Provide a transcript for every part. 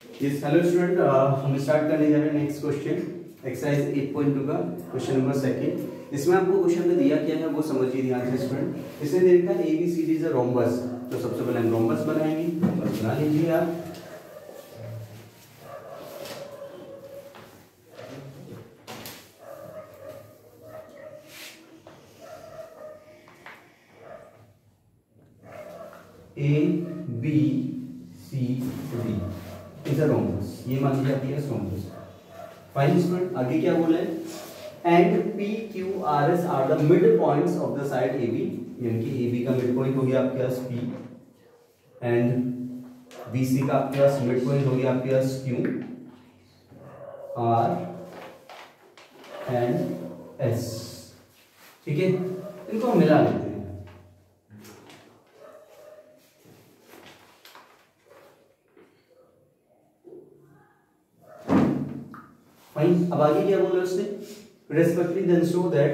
Yes hello student, हम start करने जा रहे हैं नेक्स्ट क्वेश्चन एक्सरसाइज 8.2 का क्वेश्चन नंबर सेकंड। इसमें आपको क्वेश्चन में दिया क्या है वो समझिए ध्यान से स्टूडेंट। इसमें देखा A B C D is a rhombus, तो सबसे पहले हम रोम्बस बनाएंगे। रोम्बस बना लीजिए आप। A B C D is a rhombus, ये मान लीजिए आपके पास रोम्बस। फाइन स्टूडेंट, आगे क्या बोला है? And P Q R S are the mid points of the side A B, यानी कि ए बी का मिड पॉइंट हो गया आपके पास पी, एंड बी सी का आपके पास मिड पॉइंट हो गया आपके पास क्यू, आर एंड एस। ठीक है, इनको हम मिला लेते हैं। फाइन, अब आगे क्या बोला उसने? Respectively then show that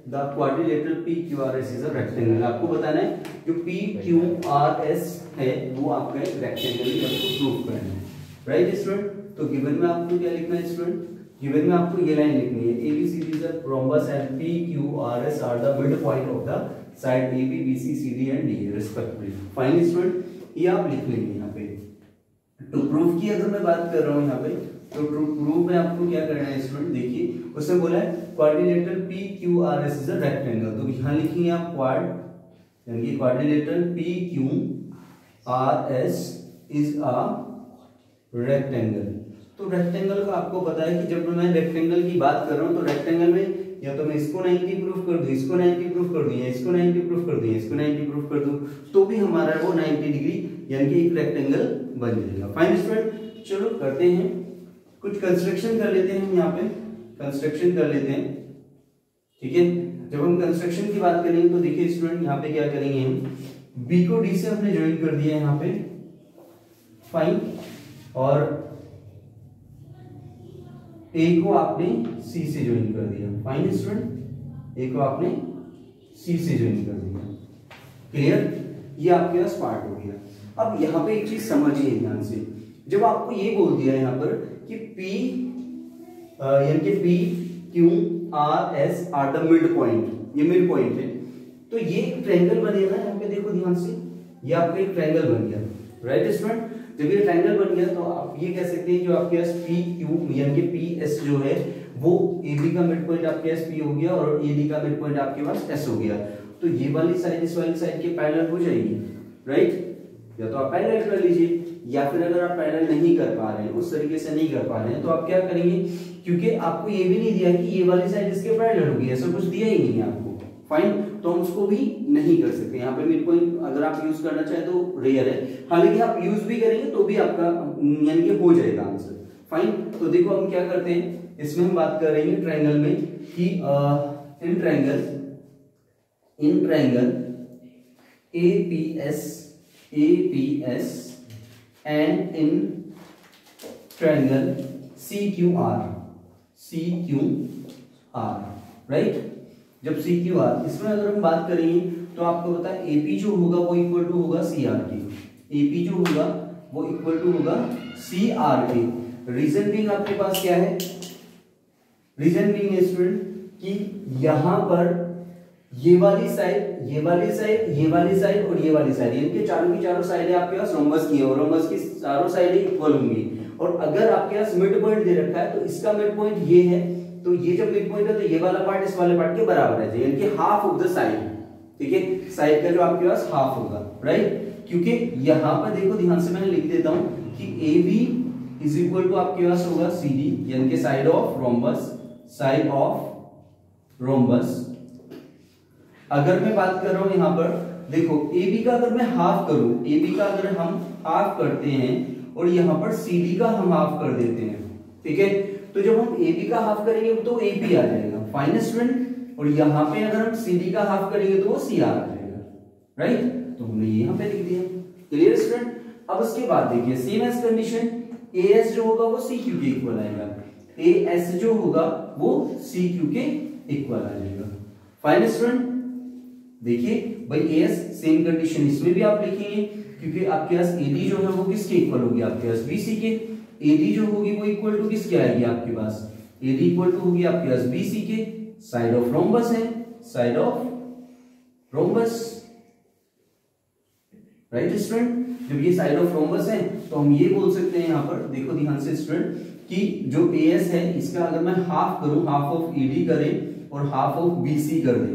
the quadrilateral P Q R S is a rectangle. आपको बताना है जो पी क्यू आर एस है वो आपका एक रेक्टेंगल है, आपको प्रूव करना है। राइट स्टूडेंट, तो गिवन में आपको क्या लिखना है स्टूडेंट? गिवन में आपको ये लाइन लिखनी है, A B C D is a rhombus and P Q R S are the mid point of the side A B B C C D and D respectively. Fine student, ये आप लिख लेंगे यहाँ पे। तो proof की अगर मैं बात कर रहा हूँ यहाँ पे, तो प्रूफ में आपको क्या करना है स्टूडेंट? देखिए उसने बोला है quadrilateral P Q R S is a rectangle, तो यहाँ लिखेंगे आप क्वाड, यानी कि quadrilateral P Q R S is a rectangle. तो रेक्टेंगल का आपको पता है कि जब मैं रेक्टेंगल की बात कर रहा हूँ तो रेक्टेंगल में या तो मैं इसको 90 प्रूफ कर दूं, इसको 90 प्रूफ कर दूं, या इसको 90 प्रूफ कर दूं, या इसको 90 प्रूफ कर दूं, तो भी हमारा वो 90 डिग्री यानी कि एक रेक्टेंगल बन जाएगा। फाइन स्टूडेंट, चलो करते हैं कुछ कंस्ट्रक्शन कर लेते हैं। हम यहाँ पे कंस्ट्रक्शन कर लेते हैं। ठीक है, जब हम कंस्ट्रक्शन की बात करेंगे तो देखिए स्टूडेंट यहाँ पे क्या करेंगे हम, बी को डी से हमने ज्वाइन कर दिया है यहाँ पे। फाइन, और ए को आपने सी से ज्वाइन कर दिया। फाइन स्टूडेंट, ए को आपने सी से ज्वाइन कर दिया। क्लियर, ये आपके पास पार्ट हो गया। अब यहाँ पे एक चीज समझिए ध्यान से, जब आपको ये बोल दिया है यहाँ पर कि P यानी कि P Q R S are the mid point, ये मिड पॉइंट है, तो ये एक ट्रायंगल बनेगा। यहाँ पे देखो ध्यान से, ये आपका एक ट्रायंगल बन गया। राइट स्टूडेंट, जब ये ट्रायंगल बन गया तो आप ये कह सकते हैं जो आपके पास P Q यानी कि P S जो है वो ए बी का मिड पॉइंट आपके पास P हो गया और ए डी का मिड पॉइंट आपके पास S हो गया। तो ये वाली साइड इस वाली साइड के पैरेलल हो जाएगी। राइट, या तो आप पैरेलल कर लीजिए, या फिर अगर आप पैरेलल नहीं कर पा रहे हैं, उस तरीके से नहीं कर पा रहे हैं, तो आप क्या करेंगे? क्योंकि आपको ये भी नहीं दिया कि ये वाली साइड इसके पैरेलल होगी, ऐसा कुछ दिया ही नहीं है आपको। फाइन, तो हम उसको भी नहीं कर सकते। यहाँ पे मिड पॉइंट अगर आप यूज करना चाहे तो रेयर है, हालांकि आप यूज भी करेंगे तो भी आपका यानी कि हो जाएगा आंसर। फाइन, तो देखो हम क्या करते हैं, इसमें हम बात कर रहे हैं ट्रायंगल में कि in triangle APS and in triangle CQR, right. जब CQR, इसमें अगर हम बात करेंगे तो आपको पता है AP जो होगा वो इक्वल टू होगा CR के, AP जो होगा वो इक्वल टू होगा CR के। रीजन बीइंग आपके पास क्या है? रीजन बीइंग स्टूडेंट कि यहां पर ये वाली साइड, ये वाली साइड, ये वाली साइड और ये वाली साइड, यानी कि चारों की चारों साइडें आपके पास रोम्बस की है और रोम्बस की चारों साइडें इक्वल होंगी। और अगर आपके पास मिड पॉइंट दे रखा है तो इसका मिड पॉइंट ये है, तो ये जब मिड पॉइंट है तो ये वाला पार्ट इस वाले पार्ट के बराबर है, यानी कि हाफ ऑफ द साइड। ठीक है, साइड का जो आपके पास हाफ होगा। राइट, क्योंकि यहां पर देखो ध्यान से मैं लिख देता हूं कि A B is equal to आपके पास होगा सी डी, यानी कि side of rhombus, side of rhombus. अगर मैं बात कर रहा हूं यहां पर देखो ए बी का अगर मैं हाफ करूं, ए बी का अगर हम हाफ करते हैं और यहां पर सी डी का हम हाफ कर देते हैं, ठीक है, तो जब हम ए बी का हाफ करेंगे तो ए पी आ जाएगा। फाइन स्टूडेंट, और यहां पे अगर हम सी डी का हाफ करेंगे तो वो सी आर आ जाएगा। राइट, तो हमने ये यहां पे लिख दिया। क्लियर स्टूडेंट, अब उसके बाद देखिए same as condition, A S जो होगा वो सी क्यू के इक्वल आएगा, ए एस जो होगा वो सी क्यू के इक्वल आ जाएगा। फाइन स्टूडेंट, देखिए भाई एस सेम कंडीशन इसमें भी आप लिखेंगे क्योंकि आपके पास एडी जो है वो किसके इक्वल होगी? आपके पास बीसी के। एडी जो होगी वो इक्वल टू किसके आएगी आपके पास, एडी इक्वल टू होगी आपके पास बीसी के, साइड ऑफ रोम्बस है, side of rhombus, right student. जब ये साइड ऑफ रोम्बस है तो हम ये बोल सकते हैं यहाँ पर, देखो ध्यान से स्टूडेंट, कि जो एएस है इसका अगर मैं हाफ करूं, हाफ ऑफ एडी करें और हाफ ऑफ बीसी कर दे,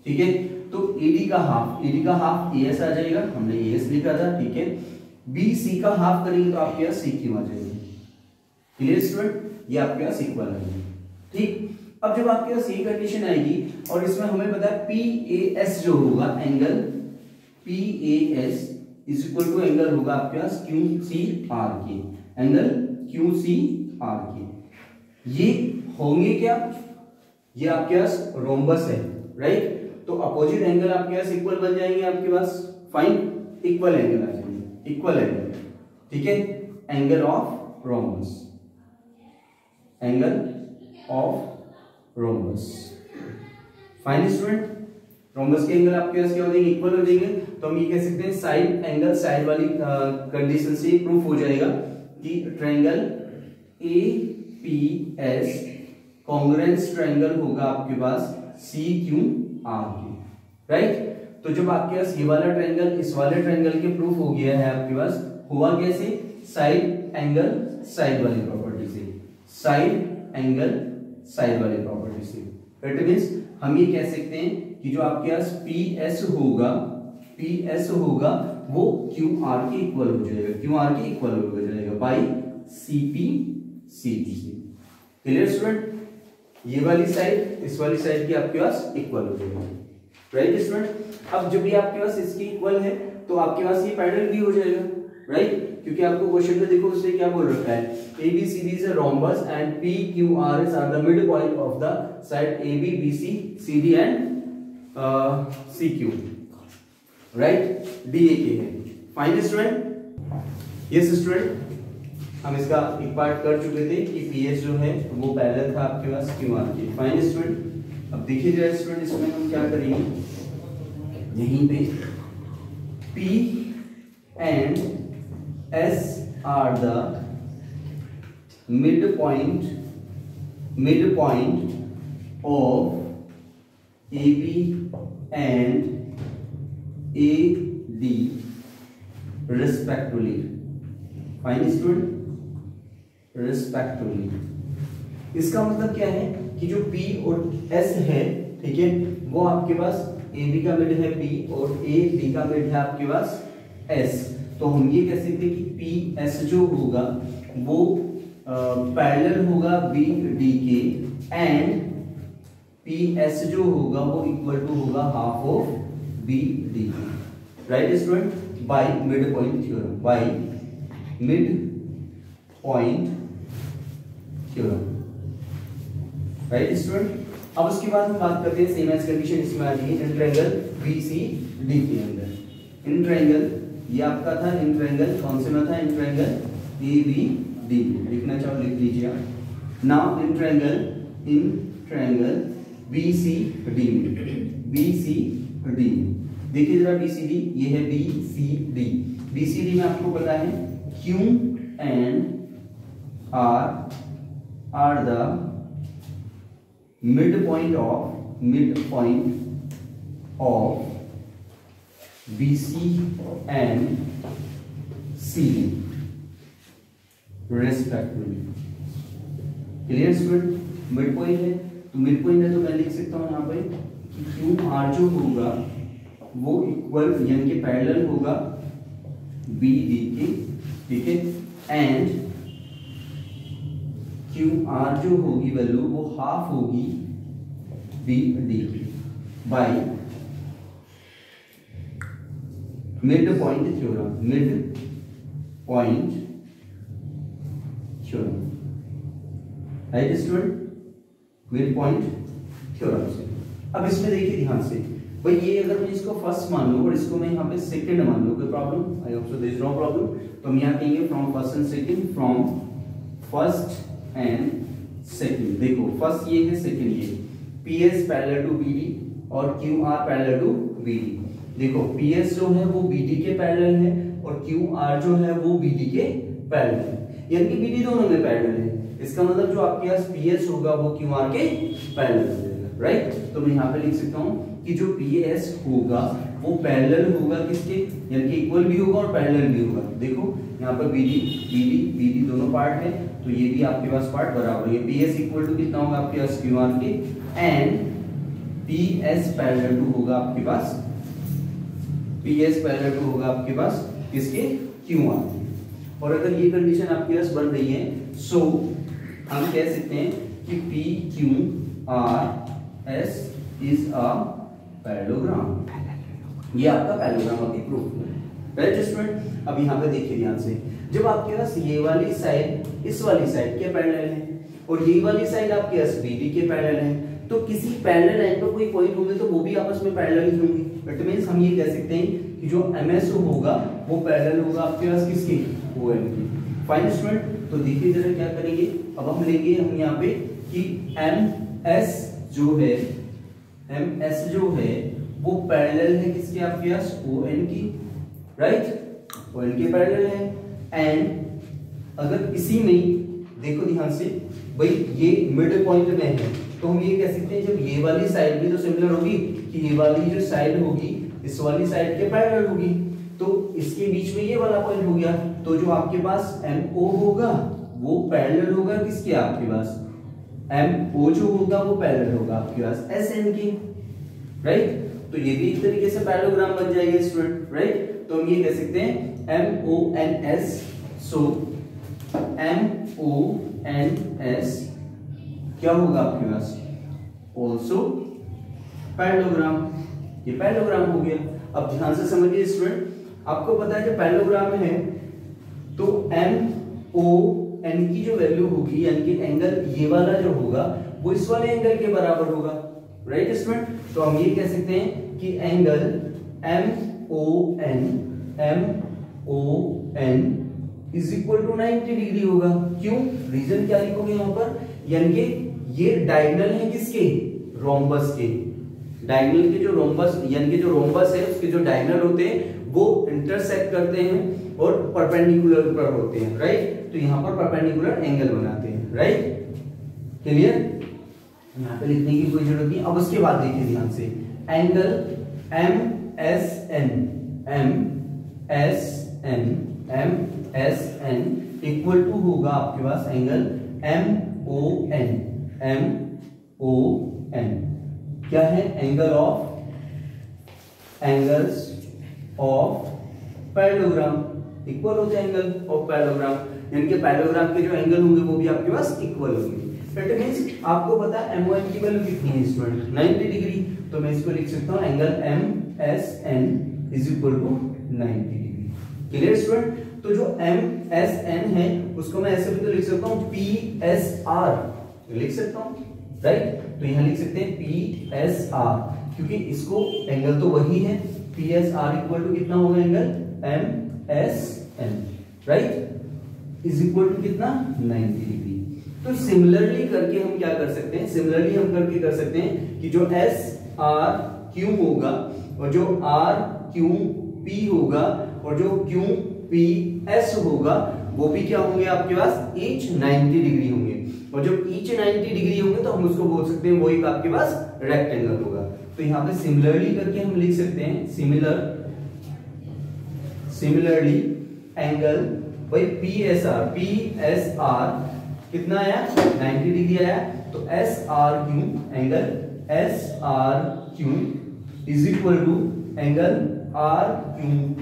ठीक है, तो एडी का हाफ एएस आ जाएगा, हमने एएस लिखा था, ठीक है। बीसी का हाफ करेंगे तो आपके पास सीक्यू आ जाएगी। क्लियर स्टूडेंट, ये आपके पास इक्वल आएगी, ठीक। अब जब आपके पास ये कंडीशन आएगी और इसमें हमें पता है पीएएस जो होगा angle PAS is equal to angle होगा आपके पास क्यूसीआर के, एंगल क्यूसीआर के। ये होंगे क्या, ये आपके पास रोम्बस है, राइट, तो अपोजिट एंगल आपके पास इक्वल बन जाएंगे आपके पास, फाइन, इक्वल एंगल आ जाएंगे, इक्वल एंगल, ठीक है, angle of rhombus, angle of rhombus, fine student. Rhombus के एंगल आपके पास क्या हो जाएंगे, इक्वल हो जाएंगे, तो हम ये कह सकते हैं साइड एंगल, साइड वाली कंडीशन से प्रूफ हो जाएगा कि ट्रायंगल एपीएस कॉन्ग्रुएंस ट्रायंगल होगा आपके पास सीक्यूआर के, राइट। तो जब आपके पास ये वाला ट्रायंगल इस वाले ट्रायंगल के प्रूफ हो गया है आपके पास, हुआ कैसे, साइड एंगल साइड वाली प्रॉपर्टी से, साइड एंगल साइड वाली प्रॉपर्टी से, इट मींस हम ये कह सकते हैं कि जो आपके पास पीएस होगा वो क्यूआर के इक्वल हो जाएगा, क्यूआर के इक्वल हो जाएगा बाई सीपी सीटी से। क्लियर स्टूडेंट, ये वाली साइड इस वाली साइड की आपके पास इक्वल हो जाएगा, राइट स्टूडेंट। अब जब भी आपके पास इसकी इक्वल है तो आपके पास ये पैरेलल भी हो जाएगा, राइट, क्योंकि आपको क्वेश्चन में देखो उसने क्या बोल रखा है, ABCD is a rhombus and PQRS are the midpoint of the side AB, BC, CD and CQ, right, DA के है, फाइन स्टूडेंट। यस स्टूडेंट, हम इसका एक पार्ट कर चुके थे कि PS जो है वो पैरेलल था आपके पास QR के, फाइन स्टूडेंट। अब देखिए जरा स्टूडेंट, इसमें हम क्या करेंगे, यहीं पे P and S are the midpoint of AB and AD respectively, fine student, respectively। इसका मतलब क्या है कि जो P और S है, ठीक है, वो आपके पास AB का मिड है P और AD का मिड है आपके पास S, तो हम ये कह सकते हैं कि PS जो होगा वो पैरेलल होगा BD के, एंड PS जो होगा वो इक्वल टू होगा half of BD, right student, by mid point theorem, by mid point theorem, right student. अब उसके बाद हम बात करते हैं सेम एज कंडीशन इसमें आ रही है इन ट्रायंगल BCD के अंदर। इन ट्रायंगल ये आपका था, इन ट्रायंगल कौन से में था, इन ट्रायंगल ABD, लिखना चाहो लिख लीजिए आप। नाउ इन ट्रायंगल BCD देखिए जरा BCD, ये है BCD में आपको पता है Q and R are the midpoint of BC and CD respectively। Clear student, mid point है तो मिड पॉइंट है तो मैं लिख सकता हूं यहाँ पे कि QR जो होगा वो इक्वल यानी कि पैरेलल होगा BD के, ठीक है, एंड QR जो होगी वैल्यू वो हाफ होगी BD की by mid point theorem, right student, mid point theorem से। अब इसमें देखिए ध्यान से, भाई ये अगर मैं इसको फर्स्ट मान लूं और इसको मैं यहाँ पे सेकंड मान लूं, कोई problem, I hope so there is no problem, तो हम यहाँ कहेंगे from first and second, from first and second. देखो फर्स्ट ये है, सेकंड ये, PS पैरेलल टू BD और QR पैरेलल टू BD। देखो PS जो है वो BD के पैरेलल है और QR जो है वो BD के पैरेलल है। यानी कि BD दोनों में पैरेलल है। इसका मतलब जो आपके पास PS होगा वो QR के पैरेलल हो जाएगा, राइट। तो मैं यहाँ पे लिख सकता हूँ कि जो PS होगा वो पैरेलल होगा किसके, यानी कि इक्वल भी होगा और पैरेलल भी होगा। देखो यहाँ पर BD दोनों पार्ट है, तो ये भी आपके पास पार्ट बराबर है। PS इक्वल टू कितना होगा आपके पास QR के, एंड PS पैरेलल टू होगा आपके पास, PS पैरेलल टू होगा आपके पास किसके, QR। और अगर ये कंडीशन आपके पास बन रही है सो हम कह सकते हैं कि PQRS इज अ पैरेललोग्राम। ये आपका पैरेललोग्राम अभी प्रूफ है, राइट स्टूडेंट। अब यहाँ पे देखिए ध्यान से, जब आपके पास ये वाली साइड इस वाली साइड के पैरेलल है और ये वाली साइड आपके पास BD के पैरेलल है, तो किसी पैरेलल लाइन पर कोई पॉइंट होंगे तो वो भी आपस में पैरेलल ही होंगे। दैट मींस हम ये कह सकते हैं कि जो MSO होगा वो पैरेलल होगा आपके पास किसके, OM की। फाइन स्टूडेंट, तो देखिए जरा क्या करेंगे। अब हम लेंगे हम यहाँ पे कि MS जो है वो पैरेलल है किसके आपके पास, ON की, राइट, ON के पैरेलल है। एंड अगर इसी में देखो ध्यान से भाई ये मिड पॉइंट में है, तो हम ये कह सकते हैं जब ये वाली साइड भी तो सिमिलर होगी कि ये वाली जो साइड होगी इस वाली साइड के पैरेलल होगी, तो इसके बीच में ये वाला पॉइंट हो गया। तो जो आपके पास MO होगा वो पैरेलल होगा किसके, आपके पास MO जो होगा वो पैरेलल होगा आपके पास SN की, राइट। तो ये भी एक तरीके से पैरेललोग्राम बन जाएगा स्टूडेंट, राइट। तो हम ये कह सकते हैं MONS, सो MONS क्या होगा आपके पास, ऑल्सो पैरेललोग्राम। ये पैरेललोग्राम हो गया। अब ध्यान से समझिए स्टूडेंट, आपको पता है जब पैरेललोग्राम है तो MON की जो वैल्यू होगी यानी कि एंगल ये वाला जो होगा वो इस वाले एंगल के बराबर होगा, राइट स्टूडेंट। तो हम ये कह सकते हैं कि angle MON is equal to 90 degree होगा। क्यों, रीजन क्या लिखोगे यहाँ पर, यानी कि ये डायगोनल है किसके, रोम्बस के। डायगोनल के जो रोम्बस यानी कि जो रोम्बस है उसके जो डायगोनल होते हैं वो इंटरसेक्ट करते हैं और परपेंडिकुलर पर होते हैं, राइट। तो यहाँ पर परपेंडिकुलर एंगल बनाते हैं, राइट, क्लियर। यहाँ पे लिखने की कोई जरूरत नहीं। अब उसके बाद देखिए ध्यान से, एंगल MSN इक्वल टू होगा आपके पास एंगल MON। क्या है, एंगल्स ऑफ पैरेललोग्राम इक्वल होते हैं एंगल ऑफ पैरेललोग्राम, यानी कि पैरेललोग्राम के जो एंगल होंगे वो भी आपके पास इक्वल होंगे। दैट मींस आपको पता है MON की वैल्यू कितनी है स्टूडेंट, 90 डिग्री। तो मैं इसको लिख सकता हूं angle MSN is equal to 90 degree. Clear student. तो जो MSN है उसको मैं ऐसे भी तो लिख सकता हूं PSR, लिख सकता हूं, राइट। तो यहां लिख सकते हैं PSR, क्योंकि इसको एंगल तो वही है, PSR इक्वल टू कितना होगा angle MSN, right, is equal to कितना 90 डिग्री। तो सिमिलरली करके हम क्या कर सकते हैं, सिमिलरली हम करके कर सकते हैं कि जो SRQ होगा और जो RQP होगा और जो QPS होगा वो भी क्या होंगे आपके पास, ईच 90 डिग्री होंगे। और जब ईच 90 डिग्री होंगे तो हम उसको बोल सकते हैं वो एक आपके पास रेक्टेंगल होगा। तो यहाँ पे सिमिलरली करके हम लिख सकते हैं सिमिलरली एंगल भाई PSR कितना आया, 90 डिग्री आया। तो SRQ angle SRQ is equal to angle RQP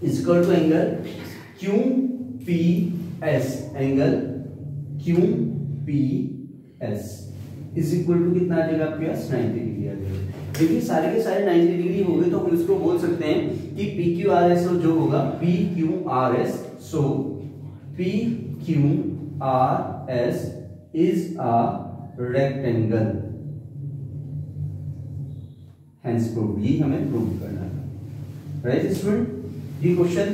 is equal to angle QPS is equal to कितना आ जाएगा आपके पास, 90 डिग्री आ जाएगा। देखिए सारे के सारे 90 डिग्री हो गए तो हम इसको बोल सकते हैं कि PQRS जो होगा PQRS, so PQRS is a rectangle, hence prove. ये हमें प्रूव करना है, राइट स्टूडेंट। ये क्वेश्चन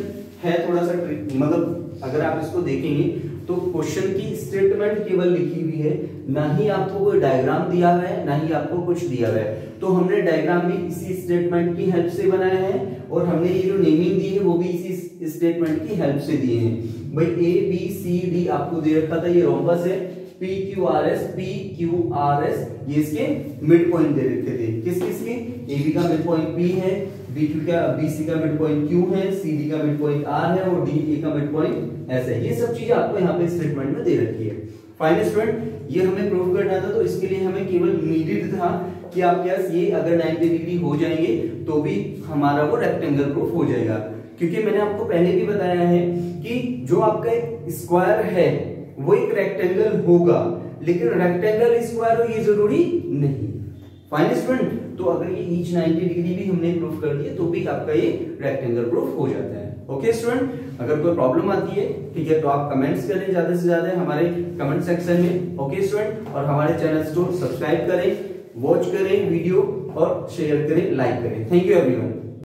है थोड़ा सा ट्रिक, मतलब अगर आप इसको देखेंगे तो क्वेश्चन की स्टेटमेंट केवल लिखी हुई है, ना ही आपको कोई डायग्राम दिया हुआ है ना ही आपको कुछ दिया हुआ है। तो हमने डायग्राम भी इसी स्टेटमेंट की हेल्प से बनाया है और हमने ये जो नेमिंग दी है वो भी इसी स्टेटमेंट की हेल्प से दिए हैं भाई। ए बी सी डी आपको दे रखा था, ये रोम्बस है, पी क्यू आर एस ये इसके मिड पॉइंट दे रखे थे। किस किसके? ए बी का मिड पॉइंट पी है, बी सी का मिड पॉइंट क्यू है, सी डी का मिड पॉइंट आर है और डी ए का मिड पॉइंट एस है। ये सब चीजें आपको यहाँ पे स्टेटमेंट में दे रखी है। फाइनल स्टूडेंट, ये हमें प्रूव करना था, तो इसके लिए हमें केवल नीडेड था कि आपके पास ये अगर 90 डिग्री हो जाएंगे तो भी हमारा वो रेक्टेंगल प्रूफ हो जाएगा। क्योंकि मैंने आपको पहले भी बताया है कि जो आपका एक स्क्वायर है वो एक रेक्टेंगल होगा, लेकिन रेक्टेंगल स्क्वायर हो ये जरूरी नहीं। फाइनल स्टूडेंट, तो अगर ये ईच 90 डिग्री भी हमने प्रूफ कर दिया तो भी आपका ये रेक्टेंगल प्रूफ हो जाता है। ओके स्टूडेंट, अगर कोई प्रॉब्लम आती है ठीक है तो आप कमेंट्स करें ज्यादा से ज्यादा हमारे कमेंट सेक्शन में। ओके स्टूडेंट, और हमारे चैनल को सब्सक्राइब करें, वॉच करें वीडियो और शेयर करें, लाइक करें। Thank you everyone.